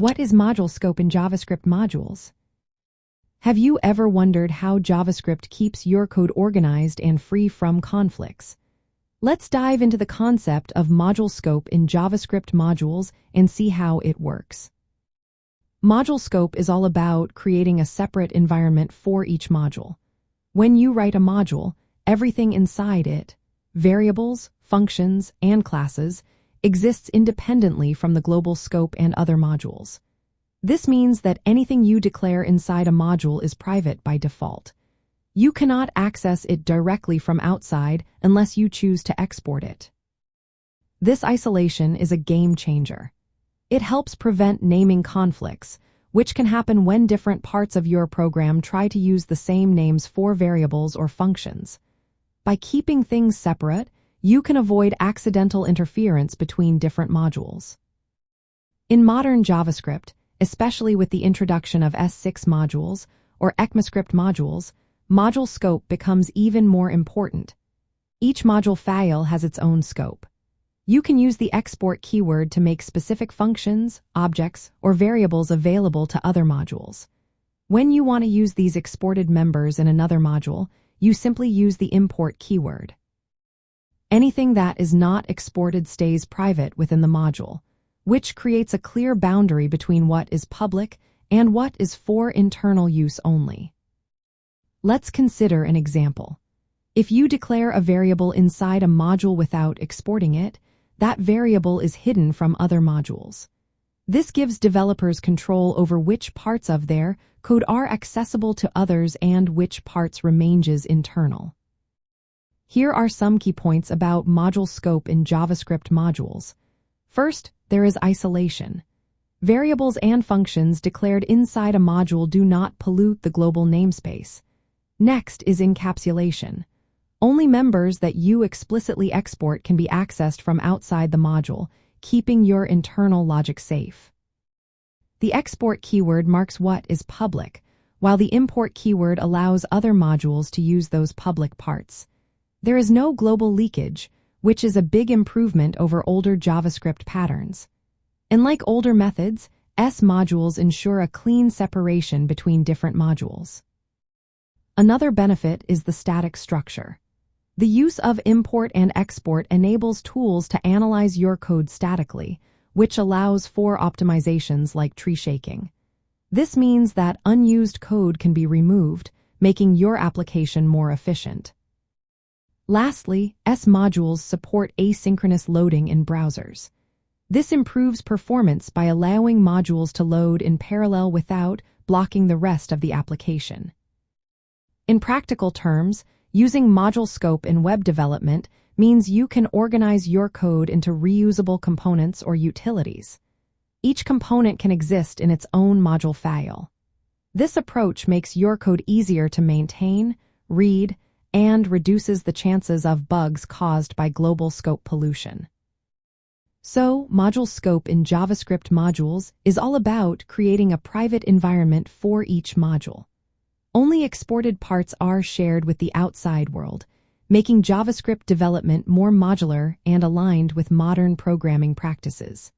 What is module scope in JavaScript modules? Have you ever wondered how JavaScript keeps your code organized and free from conflicts? Let's dive into the concept of module scope in JavaScript modules and see how it works. Module scope is all about creating a separate environment for each module. When you write a module, everything inside it, variables, functions, and classes, exists independently from the global scope and other modules. This means that anything you declare inside a module is private by default. You cannot access it directly from outside unless you choose to export it. This isolation is a game changer. It helps prevent naming conflicts, which can happen when different parts of your program try to use the same names for variables or functions. By keeping things separate, you can avoid accidental interference between different modules. In modern JavaScript, especially with the introduction of S6 modules or ECMAScript modules, module scope becomes even more important. Each module file has its own scope. You can use the export keyword to make specific functions, objects, or variables available to other modules. When you want to use these exported members in another module, you simply use the import keyword. Anything that is not exported stays private within the module, which creates a clear boundary between what is public and what is for internal use only. Let's consider an example. If you declare a variable inside a module without exporting it, that variable is hidden from other modules. This gives developers control over which parts of their code are accessible to others and which parts remains internal. Here are some key points about module scope in JavaScript modules. First, there is isolation. Variables and functions declared inside a module do not pollute the global namespace. Next is encapsulation. Only members that you explicitly export can be accessed from outside the module, keeping your internal logic safe. The export keyword marks what is public, while the import keyword allows other modules to use those public parts. There is no global leakage, which is a big improvement over older JavaScript patterns. Unlike older methods, S modules ensure a clean separation between different modules. Another benefit is the static structure. The use of import and export enables tools to analyze your code statically, which allows for optimizations like tree shaking. This means that unused code can be removed, making your application more efficient. Lastly, S modules support asynchronous loading in browsers. This improves performance by allowing modules to load in parallel without blocking the rest of the application. In practical terms, using module scope in web development means you can organize your code into reusable components or utilities. Each component can exist in its own module file. This approach makes your code easier to maintain, read, and reduces the chances of bugs caused by global scope pollution. So, module scope in JavaScript modules is all about creating a private environment for each module. Only exported parts are shared with the outside world, making JavaScript development more modular and aligned with modern programming practices.